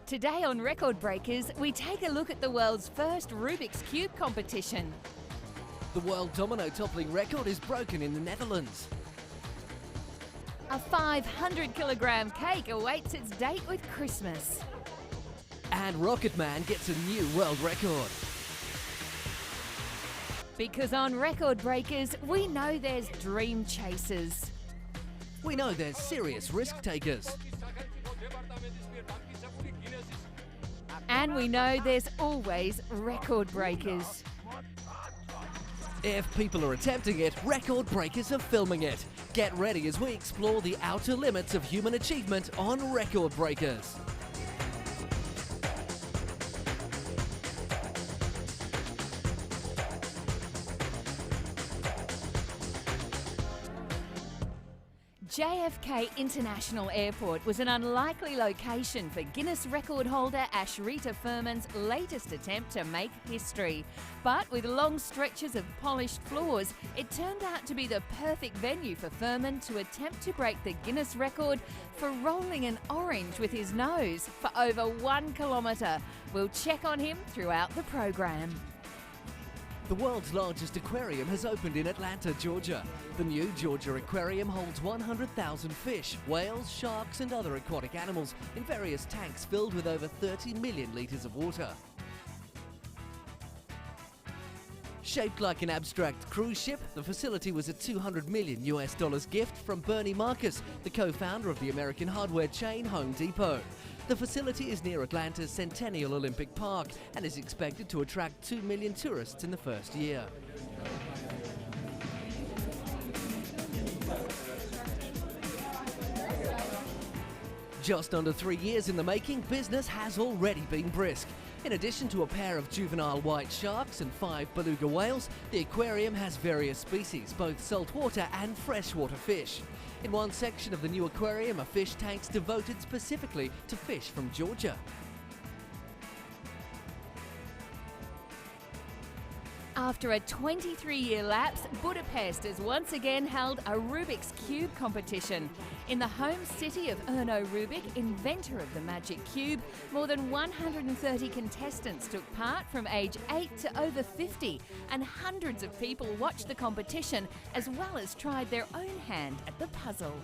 Today on Record Breakers, we take a look at the world's first Rubik's Cube competition. The world domino toppling record is broken in the Netherlands. A 500-kilogram cake awaits its date with Christmas. And Rocket Man gets a new world record. Because on Record Breakers, we know there's dream chasers. We know there's serious risk takers. And we know there's always record breakers. If people are attempting it, record breakers are filming it. Get ready as we explore the outer limits of human achievement on Record Breakers. JFK International Airport was an unlikely location for Guinness record holder Ashrita Furman's latest attempt to make history. But with long stretches of polished floors, it turned out to be the perfect venue for Furman to attempt to break the Guinness record for rolling an orange with his nose for over 1 kilometre. We'll check on him throughout the program. The world's largest aquarium has opened in Atlanta, Georgia. The new Georgia Aquarium holds 100,000 fish, whales, sharks and other aquatic animals in various tanks filled with over 30 million litres of water. Shaped like an abstract cruise ship, the facility was a $200 million gift from Bernie Marcus, the co-founder of the American hardware chain Home Depot. The facility is near Atlanta's Centennial Olympic Park and is expected to attract 2 million tourists in the first year. Just under 3 years in the making, business has already been brisk. In addition to a pair of juvenile white sharks and 5 beluga whales, the aquarium has various species, both saltwater and freshwater fish. In one section of the new aquarium are fish tanks devoted specifically to fish from Georgia. After a 23-year lapse, Budapest has once again held a Rubik's Cube competition. In the home city of Erno Rubik, inventor of the Magic Cube, more than 130 contestants took part from age 8 to over 50, and hundreds of people watched the competition as well as tried their own hand at the puzzle.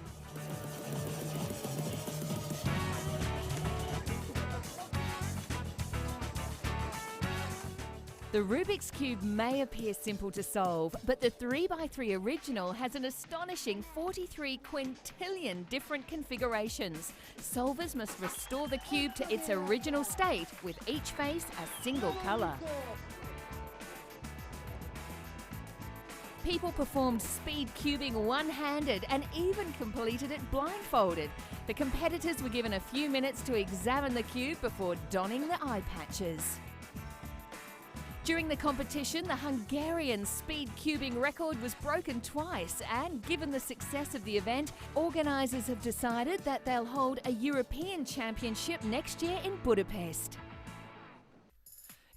The Rubik's Cube may appear simple to solve, but the 3x3 original has an astonishing 43 quintillion different configurations. Solvers must restore the cube to its original state, with each face a single colour. People performed speed cubing one-handed and even completed it blindfolded. The competitors were given a few minutes to examine the cube before donning the eye patches. During the competition, the Hungarian speed cubing record was broken twice, and given the success of the event, organisers have decided that they'll hold a European Championship next year in Budapest.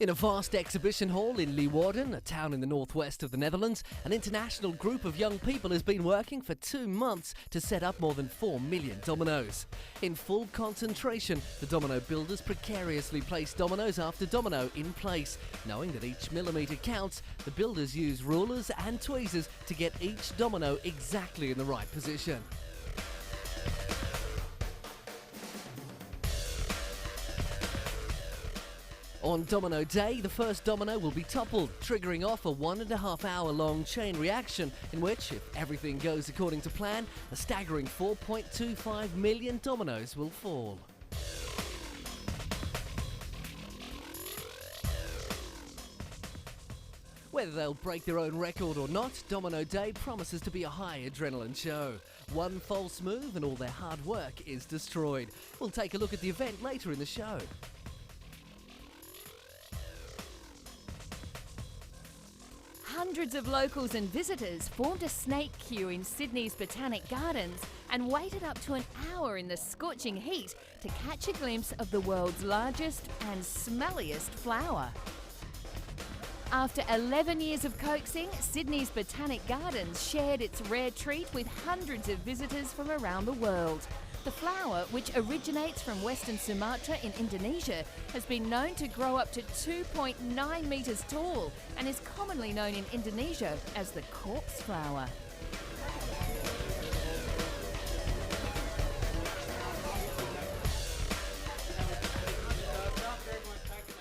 In a vast exhibition hall in Leeuwarden, a town in the northwest of the Netherlands, an international group of young people has been working for 2 months to set up more than 4 million dominoes. In full concentration, the domino builders precariously place dominoes after domino in place. Knowing that each millimetre counts, the builders use rulers and tweezers to get each domino exactly in the right position. On Domino Day, the first domino will be toppled, triggering off a 1.5 hour long chain reaction in which, if everything goes according to plan, a staggering 4.25 million dominoes will fall. Whether they'll break their own record or not, Domino Day promises to be a high adrenaline show. One false move and all their hard work is destroyed. We'll take a look at the event later in the show. Hundreds of locals and visitors formed a snake queue in Sydney's Botanic Gardens and waited up to an hour in the scorching heat to catch a glimpse of the world's largest and smelliest flower. After 11 years of coaxing, Sydney's Botanic Gardens shared its rare treat with hundreds of visitors from around the world. The flower, which originates from Western Sumatra in Indonesia, has been known to grow up to 2.9 metres tall and is commonly known in Indonesia as the corpse flower.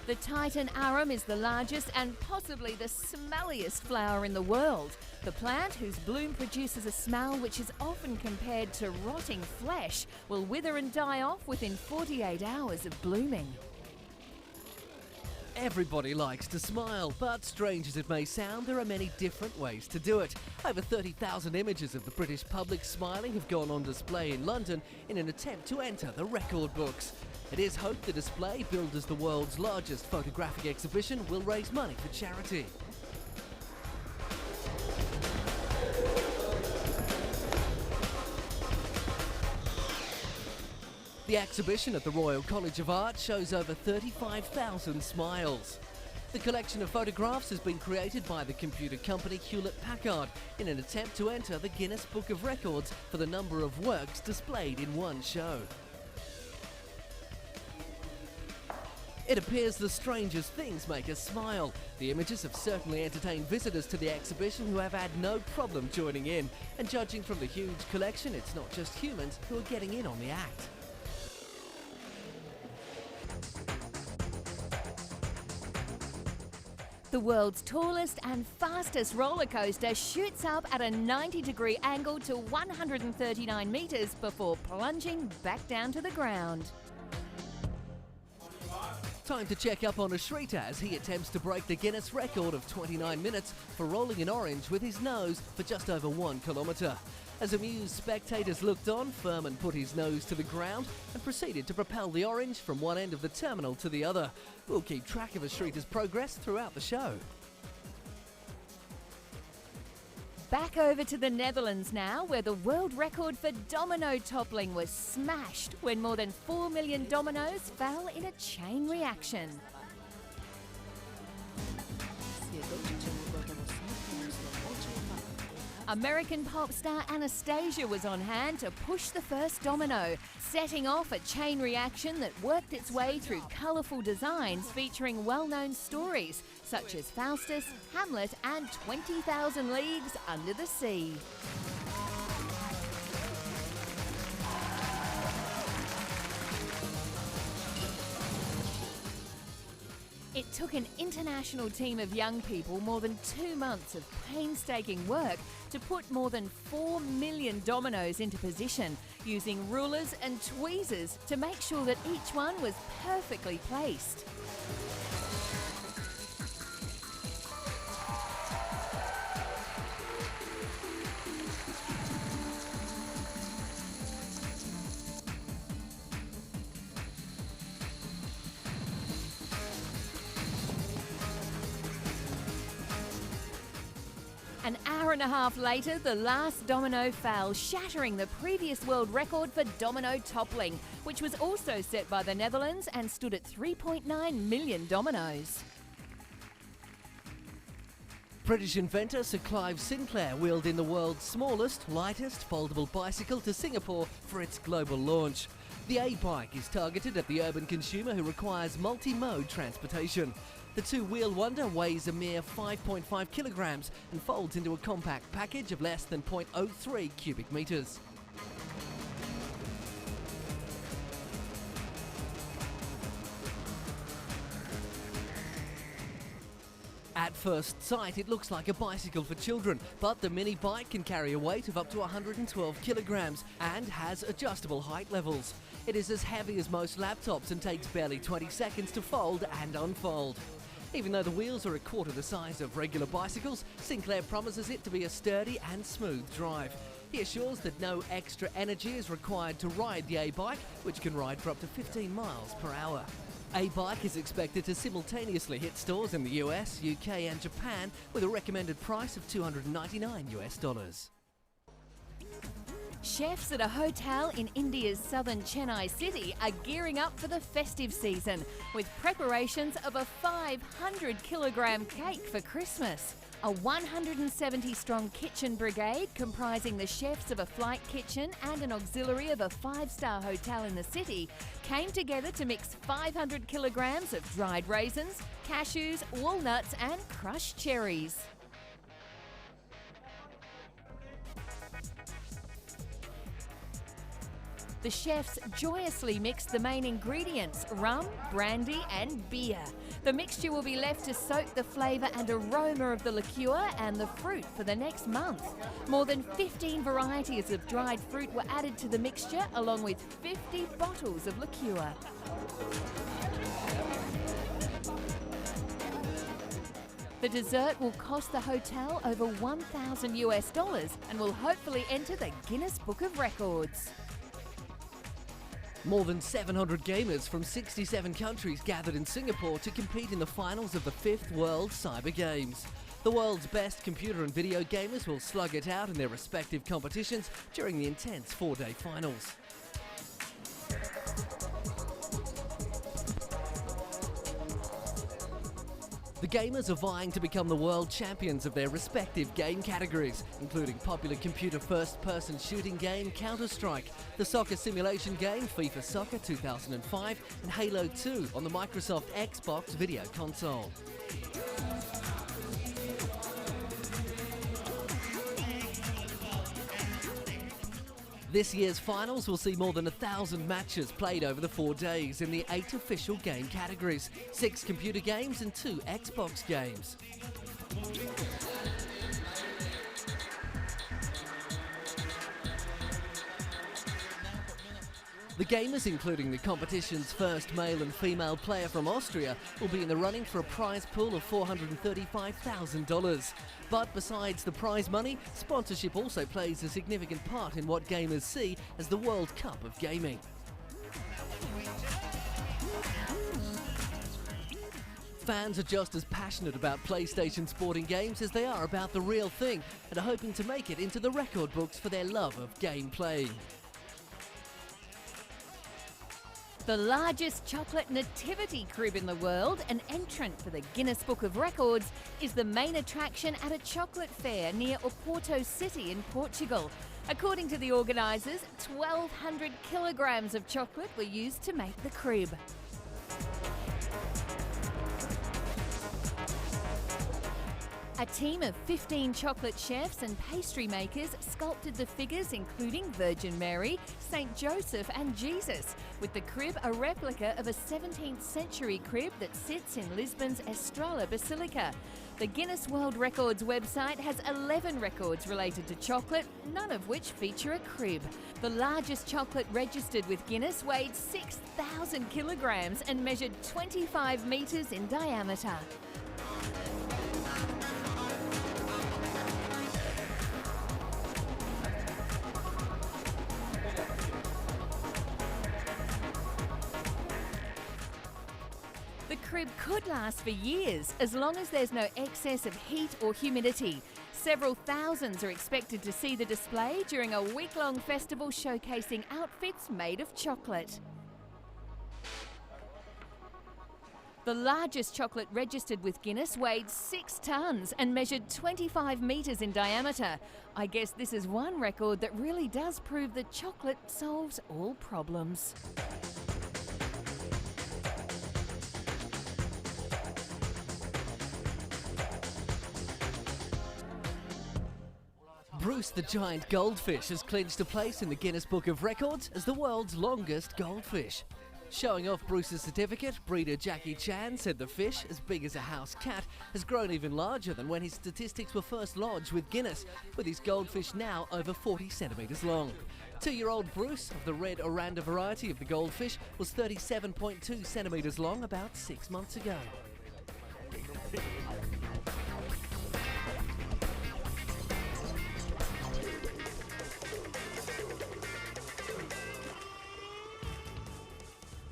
The Titan arum is the largest and possibly the smelliest flower in the world. The plant, whose bloom produces a smell which is often compared to rotting flesh, will wither and die off within 48 hours of blooming. Everybody likes to smile, but strange as it may sound, there are many different ways to do it. Over 30,000 images of the British public smiling have gone on display in London in an attempt to enter the record books. It is hoped the display, billed as the world's largest photographic exhibition, will raise money for charity. The exhibition at the Royal College of Art shows over 35,000 smiles. The collection of photographs has been created by the computer company Hewlett-Packard in an attempt to enter the Guinness Book of Records for the number of works displayed in one show. It appears the strangest things make us smile. The images have certainly entertained visitors to the exhibition who have had no problem joining in. And judging from the huge collection, it's not just humans who are getting in on the act. The world's tallest and fastest roller coaster shoots up at a 90-degree angle to 139 metres before plunging back down to the ground. Time to check up on Ashrita as he attempts to break the Guinness record of 29 minutes for rolling an orange with his nose for just over 1 kilometre. As amused spectators looked on, Furman put his nose to the ground and proceeded to propel the orange from one end of the terminal to the other. We'll keep track of Ashrita's progress throughout the show. Back over to the Netherlands now, where the world record for domino toppling was smashed when more than 4 million dominoes fell in a chain reaction. American pop star Anastasia was on hand to push the first domino, setting off a chain reaction that worked its way through colourful designs featuring well-known stories such as Faustus, Hamlet and 20,000 Leagues Under the Sea. It took an international team of young people more than 2 months of painstaking work to put more than 4 million dominoes into position, using rulers and tweezers to make sure that each one was perfectly placed. An hour and a half later, the last domino fell, shattering the previous world record for domino toppling, which was also set by the Netherlands and stood at 3.9 million dominoes. British inventor Sir Clive Sinclair wheeled in the world's smallest, lightest foldable bicycle to Singapore for its global launch. The A-bike is targeted at the urban consumer who requires multi-mode transportation. The two-wheel wonder weighs a mere 5.5 kilograms and folds into a compact package of less than 0.03 cubic meters. At first sight, it looks like a bicycle for children, but the mini bike can carry a weight of up to 112 kilograms and has adjustable height levels. It is as heavy as most laptops and takes barely 20 seconds to fold and unfold. Even though the wheels are a quarter the size of regular bicycles, Sinclair promises it to be a sturdy and smooth drive. He assures that no extra energy is required to ride the A-bike, which can ride for up to 15 miles per hour. A-bike is expected to simultaneously hit stores in the US, UK and Japan with a recommended price of $299. Chefs at a hotel in India's southern Chennai city are gearing up for the festive season with preparations of a 500-kilogram cake for Christmas. A 170-strong kitchen brigade comprising the chefs of a flight kitchen and an auxiliary of a 5-star hotel in the city came together to mix 500 kilograms of dried raisins, cashews, walnuts and crushed cherries. The chefs joyously mixed the main ingredients, rum, brandy and beer. The mixture will be left to soak the flavour and aroma of the liqueur and the fruit for the next month. More than 15 varieties of dried fruit were added to the mixture, along with 50 bottles of liqueur. The dessert will cost the hotel over $1,000 and will hopefully enter the Guinness Book of Records. More than 700 gamers from 67 countries gathered in Singapore to compete in the finals of the 5th World Cyber Games. The world's best computer and video gamers will slug it out in their respective competitions during the intense 4-day finals. The gamers are vying to become the world champions of their respective game categories, including popular computer first-person shooting game Counter-Strike, the soccer simulation game FIFA Soccer 2005, and Halo 2 on the Microsoft Xbox video console. This year's finals will see more than 1,000 matches played over the 4 days in the 8 official game categories, 6 computer games and 2 Xbox games. The gamers, including the competition's first male and female player from Austria, will be in the running for a prize pool of $435,000. But besides the prize money, sponsorship also plays a significant part in what gamers see as the World Cup of gaming. Fans are just as passionate about PlayStation sporting games as they are about the real thing, and are hoping to make it into the record books for their love of game playing. The largest chocolate nativity crib in the world, an entrant for the Guinness Book of Records, is the main attraction at a chocolate fair near Oporto City in Portugal. According to the organisers, 1,200 kilograms of chocolate were used to make the crib. A team of 15 chocolate chefs and pastry makers sculpted the figures, including Virgin Mary, Saint Joseph and Jesus, with the crib a replica of a 17th century crib that sits in Lisbon's Estrela Basilica. The Guinness World Records website has 11 records related to chocolate, none of which feature a crib. The largest chocolate registered with Guinness weighed 6,000 kilograms and measured 25 metres in diameter. The crib could last for years, as long as there's no excess of heat or humidity. Several thousands are expected to see the display during a week-long festival showcasing outfits made of chocolate. The largest chocolate registered with Guinness weighed 6 tonnes and measured 25 metres in diameter. I guess this is one record that really does prove that chocolate solves all problems. Bruce the giant goldfish has clinched a place in the Guinness Book of Records as the world's longest goldfish. Showing off Bruce's certificate, breeder Jackie Chan said the fish, as big as a house cat, has grown even larger than when his statistics were first lodged with Guinness, with his goldfish now over 40 centimetres long. 2-year-old Bruce, of the red Oranda variety of the goldfish, was 37.2 centimetres long about 6 months ago.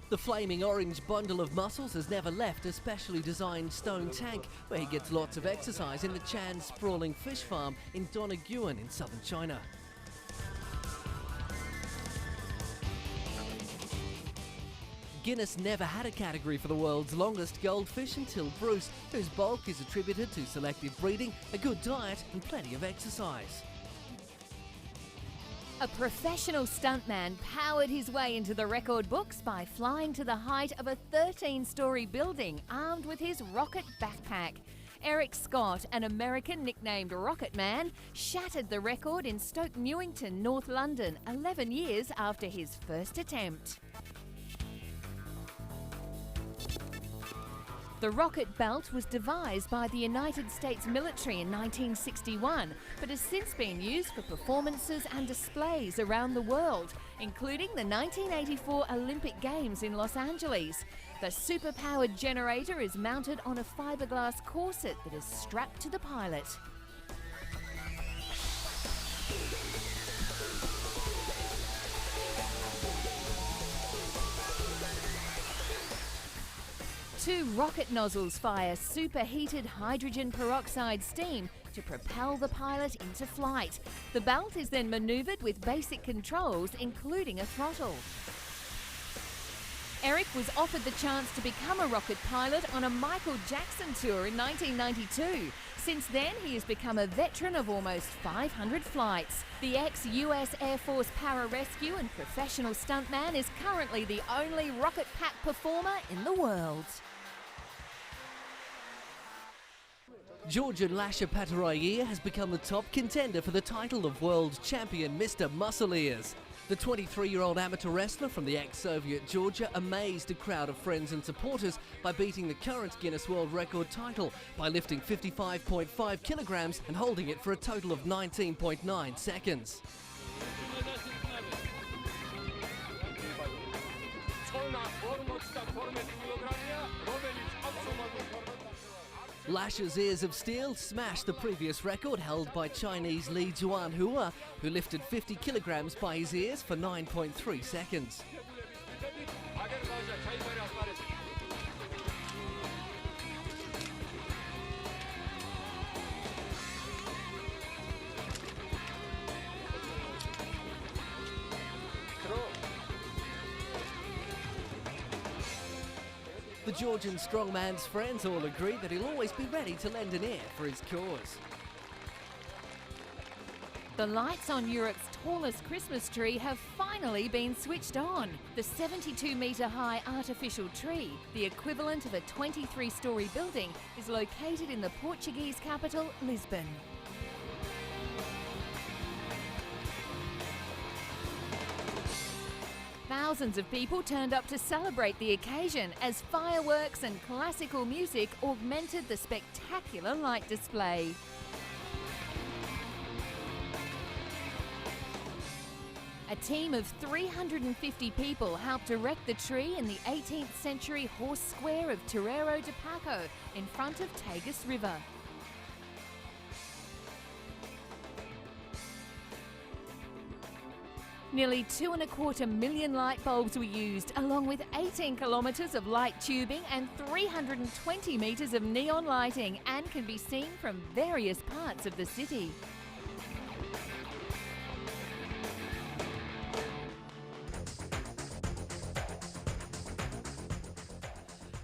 The flaming orange bundle of muscles has never left a specially designed stone tank where he gets lots of exercise in the Chan sprawling fish farm in Doneguan in southern China. Guinness never had a category for the world's longest goldfish until Bruce, whose bulk is attributed to selective breeding, a good diet and plenty of exercise. A professional stuntman powered his way into the record books by flying to the height of a 13-story building armed with his rocket backpack. Eric Scott, an American nicknamed Rocket Man, shattered the record in Stoke Newington, North London, 11 years after his first attempt. The rocket belt was devised by the United States military in 1961, but has since been used for performances and displays around the world, including the 1984 Olympic Games in Los Angeles. The super-powered generator is mounted on a fiberglass corset that is strapped to the pilot. Two rocket nozzles fire superheated hydrogen peroxide steam to propel the pilot into flight. The belt is then manoeuvred with basic controls, including a throttle. Eric was offered the chance to become a rocket pilot on a Michael Jackson tour in 1992. Since then, he has become a veteran of almost 500 flights. The ex-US Air Force pararescue and professional stuntman is currently the only rocket pack performer in the world. Georgian Lasha Pattarayer has become the top contender for the title of World Champion Mr. Muscle Ears. The 23-year-old amateur wrestler from the ex-Soviet Georgia amazed a crowd of friends and supporters by beating the current Guinness World Record title by lifting 55.5 kilograms and holding it for a total of 19.9 seconds. Lasha's ears of steel smashed the previous record held by Chinese Li Juanhua, who lifted 50 kilograms by his ears for 9.3 seconds. The Georgian strongman's friends all agree that he'll always be ready to lend an ear for his cause. The lights on Europe's tallest Christmas tree have finally been switched on. The 72-metre-high artificial tree, the equivalent of a 23-storey building, is located in the Portuguese capital, Lisbon. Thousands of people turned up to celebrate the occasion as fireworks and classical music augmented the spectacular light display. A team of 350 people helped erect the tree in the 18th century horse square of Terreiro de Paco in front of Tagus River. Nearly 2.25 million light bulbs were used, along with 18 kilometres of light tubing and 320 metres of neon lighting, and can be seen from various parts of the city.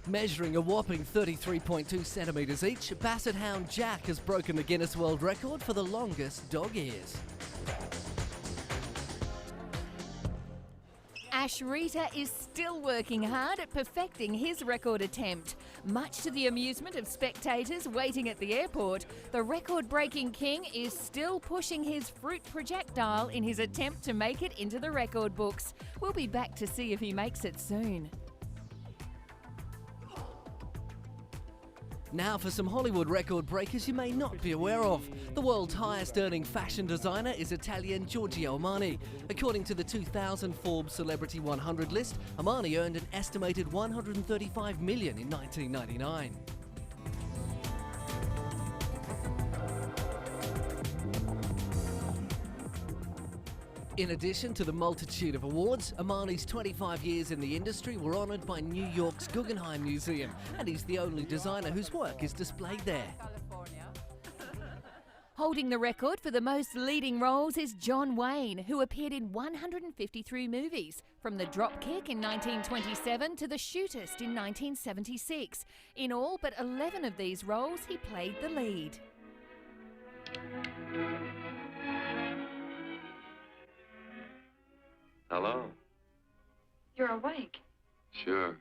Measuring a whopping 33.2 centimetres each, Basset Hound Jack has broken the Guinness World Record for the longest dog ears. Ashrita is still working hard at perfecting his record attempt. Much to the amusement of spectators waiting at the airport, the record-breaking king is still pushing his fruit projectile in his attempt to make it into the record books. We'll be back to see if he makes it soon. Now for some Hollywood record breakers you may not be aware of. The world's highest earning fashion designer is Italian Giorgio Armani. According to the 2000 Forbes Celebrity 100 list, Armani earned an estimated $135 million in 1999. In addition to the multitude of awards, Armani's 25 years in the industry were honoured by New York's Guggenheim Museum, and he's the only designer whose work is displayed there. Holding the record for the most leading roles is John Wayne, who appeared in 153 movies, from The Dropkick in 1927 to The Shootist in 1976. In all but 11 of these roles, he played the lead. Hello? You're awake. Sure.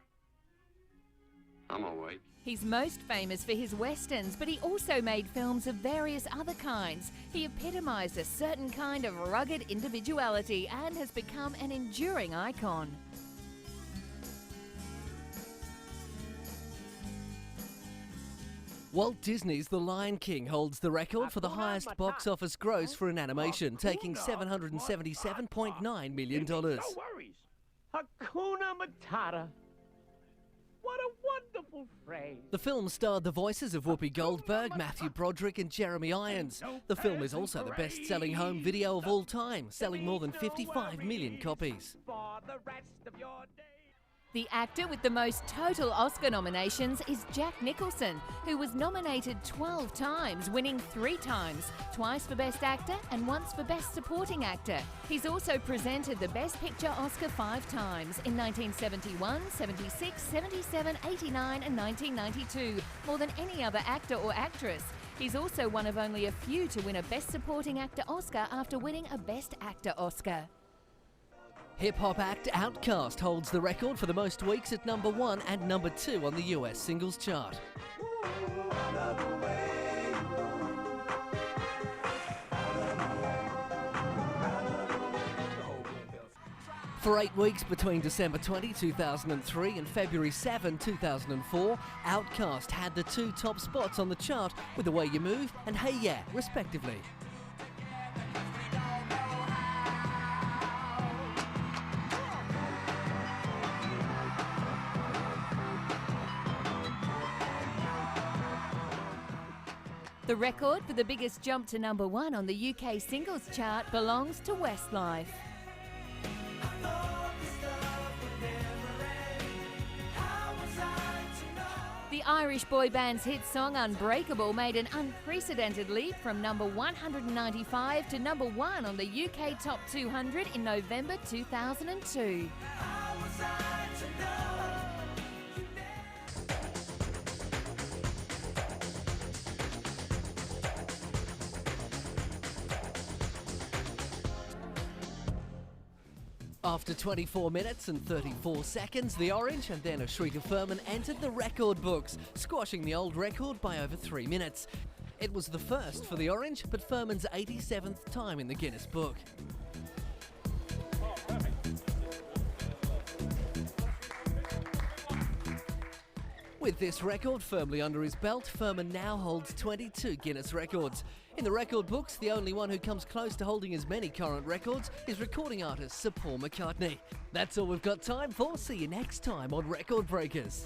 I'm awake. He's most famous for his westerns, but he also made films of various other kinds. He epitomised a certain kind of rugged individuality and has become an enduring icon. Walt Disney's The Lion King holds the record for the highest box office gross for an animation, taking $777.9 million. No worries. Hakuna Matata. What a wonderful phrase. The film starred the voices of Whoopi Goldberg, Matthew Broderick and Jeremy Irons. The film is also the best-selling home video of all time, selling more than 55 million copies. For the rest of your day. The actor with the most total Oscar nominations is Jack Nicholson, who was nominated 12 times, winning 3 times, twice for Best Actor and once for Best Supporting Actor. He's also presented the Best Picture Oscar 5 times, in 1971, 76, 77, 89 and 1992, more than any other actor or actress. He's also one of only a few to win a Best Supporting Actor Oscar after winning a Best Actor Oscar. Hip-hop act Outkast holds the record for the most weeks at number 1 and number 2 on the US singles chart. For 8 weeks between December 20, 2003 and February 7, 2004, Outkast had the 2 top spots on the chart with The Way You Move and Hey Yeah, respectively. The record for the biggest jump to number 1 on the UK singles chart belongs to Westlife. The Irish boy band's hit song Unbreakable made an unprecedented leap from number 195 to number 1 on the UK Top 200 in November 2002. After 24 minutes and 34 seconds, the Orange and then Ashrita Furman entered the record books, squashing the old record by over 3 minutes. It was the first for the Orange, but Furman's 87th time in the Guinness book. With this record firmly under his belt, Furman now holds 22 Guinness records. In the record books, the only one who comes close to holding as many current records is recording artist Sir Paul McCartney. That's all we've got time for. See you next time on Record Breakers.